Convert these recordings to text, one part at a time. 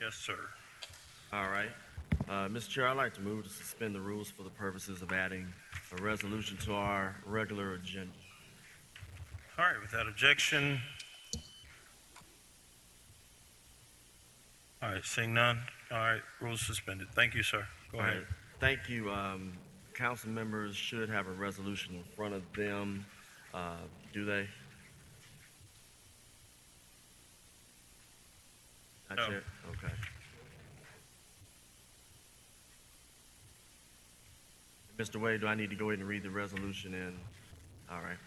Yes, sir. All right. Mr. Chair, I'd like to move to suspend the rules for the purposes of adding a resolution to our regular agenda. All right, without objection. All right, seeing none. All right, rules suspended. Thank you, sir. Go All ahead. right. Thank you. Council members should have a resolution in front of them. Do they? Not No. yet? Okay. Mr. Wade, do I need to go ahead and read the resolution in? All right.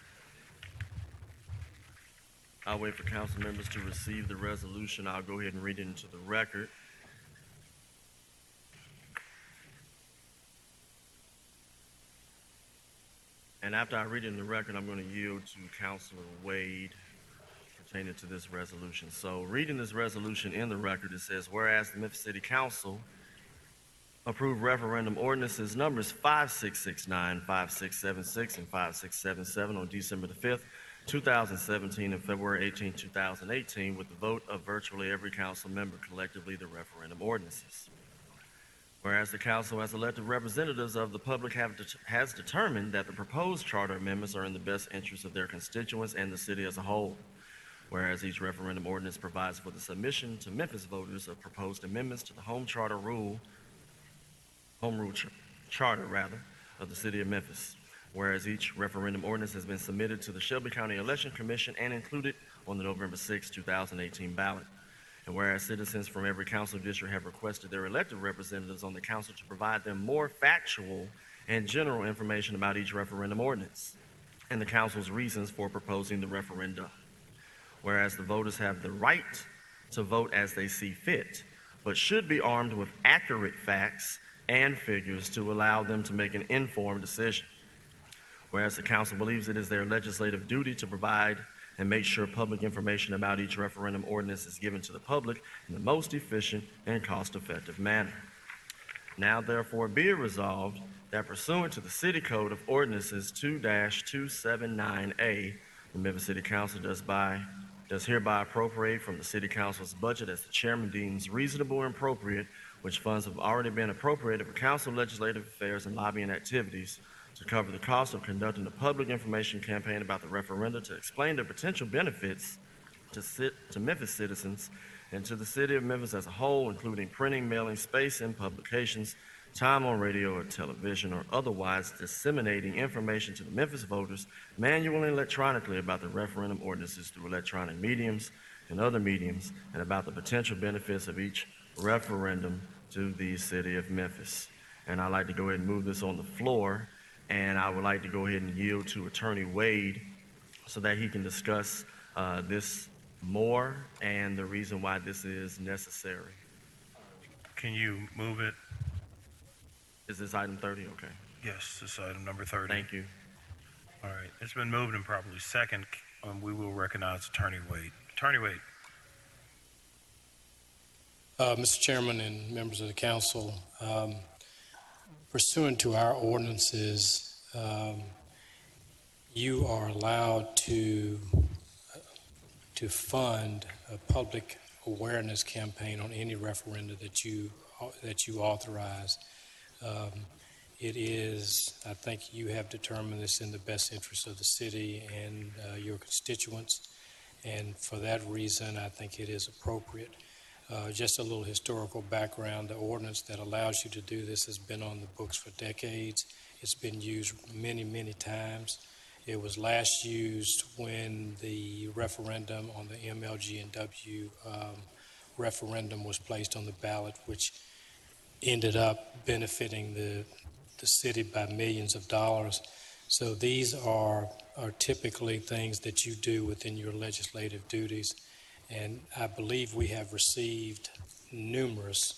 I'll wait for council members to receive the resolution. I'll go ahead and read it into the record. And after I read it in the record, I'm going to yield to Councilor Wade pertaining to this resolution. So reading this resolution in the record, it says, whereas the Memphis City Council approved referendum ordinances numbers 5669, 5676, and 5677 on December the 5th, 2017 and February 18, 2018 with the vote of virtually every council member, collectively the referendum ordinances. Whereas the council as elected representatives of the public has determined that the proposed charter amendments are in the best interest of their constituents and the city as a whole. Whereas each referendum ordinance provides for the submission to Memphis voters of proposed amendments to the home rule charter of the city of Memphis. Whereas each referendum ordinance has been submitted to the Shelby County Election Commission and included on the November 6, 2018 ballot. And whereas citizens from every council district have requested their elected representatives on the council to provide them more factual and general information about each referendum ordinance and the council's reasons for proposing the referenda. Whereas the voters have the right to vote as they see fit, but should be armed with accurate facts and figures to allow them to make an informed decision. Whereas the council believes it is their legislative duty to provide and make sure public information about each referendum ordinance is given to the public in the most efficient and cost-effective manner. Now, therefore, be it resolved that pursuant to the City Code of Ordinances 2-279A, the Memphis City Council does hereby appropriate from the City Council's budget as the chairman deems reasonable and appropriate, which funds have already been appropriated for council legislative affairs and lobbying activities to cover the cost of conducting a public information campaign about the referenda, to explain the potential benefits to Memphis citizens and to the city of Memphis as a whole, including printing, mailing, space in publications, time on radio or television, or otherwise disseminating information to the Memphis voters manually and electronically about the referendum ordinances through electronic mediums and other mediums, and about the potential benefits of each referendum to the city of Memphis. And I'd like to go ahead and move this on the floor. And I would like to go ahead and yield to Attorney Wade so that he can discuss this more and the reason why this is necessary. Can you move it? Is this item 30? Okay. Yes, this is item number 30. Thank you. All right, it's been moved and properly second. We will recognize Attorney Wade. Attorney Wade. Mr. Chairman and members of the council, pursuant to our ordinances, you are allowed to fund a public awareness campaign on any referenda that you authorize. It is, I think you have determined this in the best interest of the city and your constituents, and for that reason I think it is appropriate. Just a little historical background, the ordinance that allows you to do this has been on the books for decades. It's been used many, many times. It was last used when the referendum on the MLG&W referendum was placed on the ballot, which ended up benefiting the city by millions of dollars. So these are typically things that you do within your legislative duties. And I believe we have received numerous,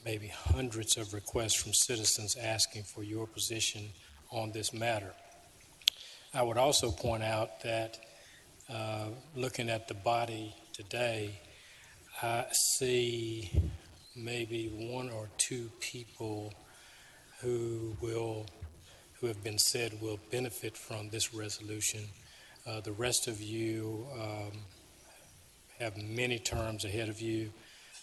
maybe hundreds of requests from citizens asking for your position on this matter. I would also point out that looking at the body today, I see maybe one or two people who have been said will benefit from this resolution. The rest of you have many terms ahead of you.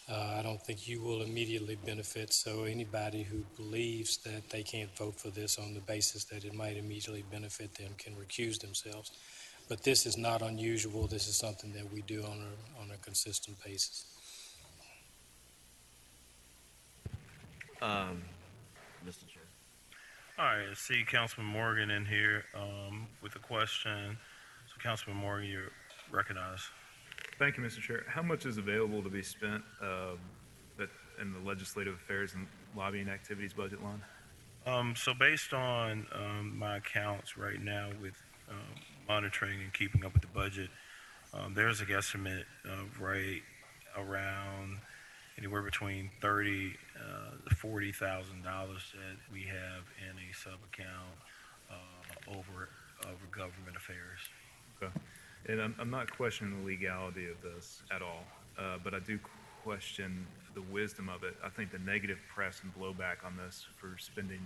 I don't think you will immediately benefit, so anybody who believes that they can't vote for this on the basis that it might immediately benefit them can recuse themselves. But this is not unusual. This is something that we do on a consistent basis. Mr. Chair. All right, I see Councilman Morgan in here with a question. So, Councilman Morgan, you're recognized. Thank you, Mr. Chair. How much is available to be spent that in the legislative affairs and lobbying activities budget line? So based on my accounts right now with monitoring and keeping up with the budget, there's a guesstimate of right around anywhere between $30,000 to $40,000 that we have in a sub account over government affairs. Okay. And I'm not questioning the legality of this at all, but I do question the wisdom of it. I think the negative press and blowback on this for spending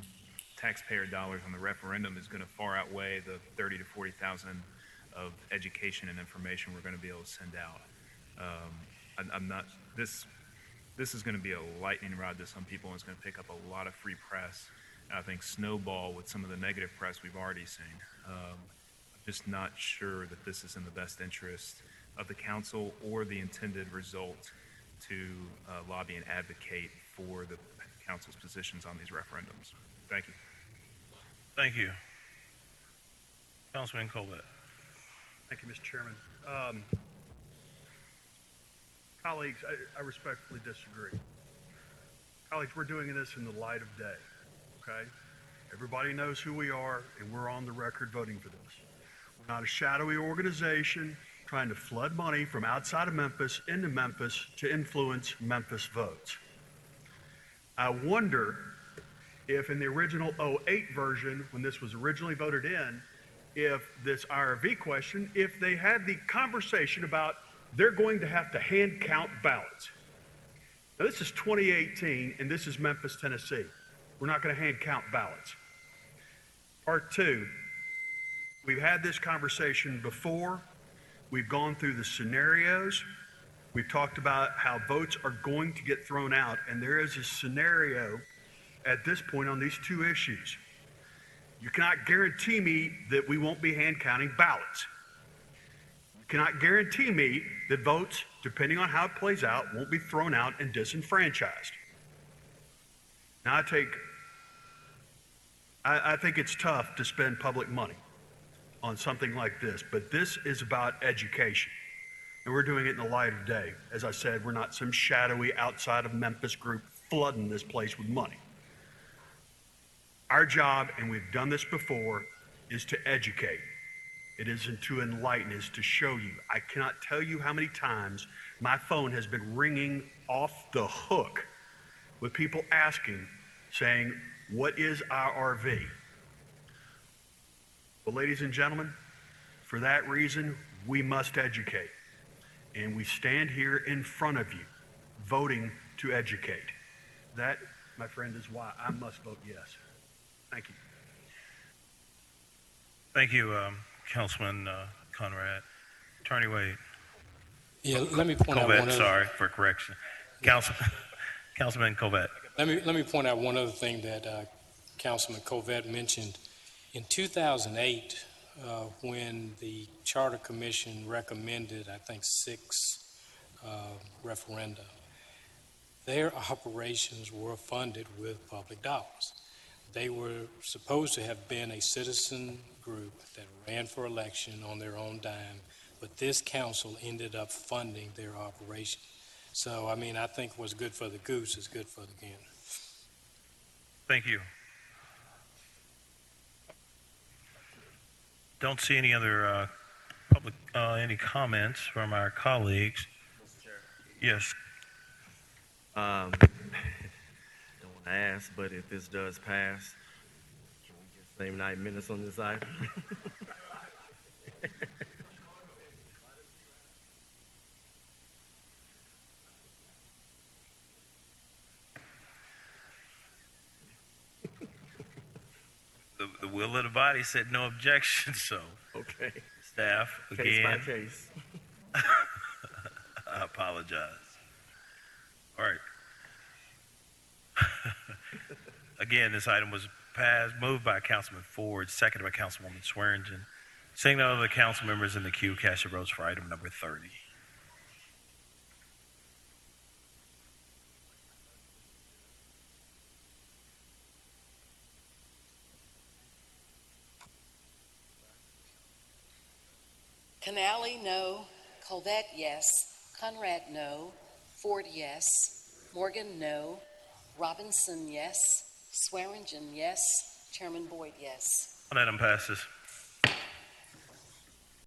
taxpayer dollars on the referendum is going to far outweigh the 30 to 40,000 of education and information we're going to be able to send out. I'm not, this is going to be a lightning rod to some people, and it's going to pick up a lot of free press. And I think snowball with some of the negative press we've already seen. I'm just not sure that this is in the best interest of the council or the intended result to lobby and advocate for the council's positions on these referendums. Thank you. Thank you. Councilman Colbert. Thank you, Mr. Chairman. Colleagues, I respectfully disagree. Colleagues, we're doing this in the light of day, okay? Everybody knows who we are, and we're on the record voting for this. We're not a shadowy organization trying to flood money from outside of Memphis into Memphis to influence Memphis votes. I wonder if in the original 08 version, when this was originally voted in, if this IRV question, if they had the conversation about they're going to have to hand count ballots. Now this is 2018 and this is Memphis, Tennessee. We're not going to hand count ballots. Part two, we've had this conversation before. We've gone through the scenarios. We've talked about how votes are going to get thrown out, and there is a scenario at this point on these two issues. You cannot guarantee me that we won't be hand counting ballots. You cannot guarantee me that votes, depending on how it plays out, won't be thrown out and disenfranchised. Now I think it's tough to spend public money on something like this, but this is about education. And we're doing it in the light of day. As I said, we're not some shadowy outside of Memphis group flooding this place with money. Our job, and we've done this before, is to educate. It isn't to enlighten, it's to show you. I cannot tell you how many times my phone has been ringing off the hook with people asking, saying, what is IRV? Well, ladies and gentlemen, for that reason, we must educate. And we stand here in front of you, voting to educate. That, my friend, is why I must vote yes. Thank you. Thank you, Councilman Conrad. Attorney Wade. Yeah, let me point out Colbert, one other. sorry for correction. Councilman Colbert. Let me point out one other thing that Councilman Covett mentioned. In 2008, when the Charter Commission recommended, I think, 6 referenda, their operations were funded with public dollars. They were supposed to have been a citizen group that ran for election on their own dime, but this council ended up funding their operation. So, I mean, I think what's good for the goose is good for the gander. Thank you. Don't see any other public, any comments from our colleagues. Mr. Chair. Yes. Don't want to ask, but if this does pass, can we get the same 9 minutes on this item? The will of the body said no objection, so Okay. staff, Case by again, case. I apologize. All right. Again, this item was moved by Councilman Ford, seconded by Councilwoman Swearingen. Seeing none other council members in the queue, cast your votes for item number 30. Canali, no. Colvette, yes. Conrad, no. Ford, yes. Morgan, no. Robinson, yes. Swearingen, yes. Chairman Boyd, yes. Item passes.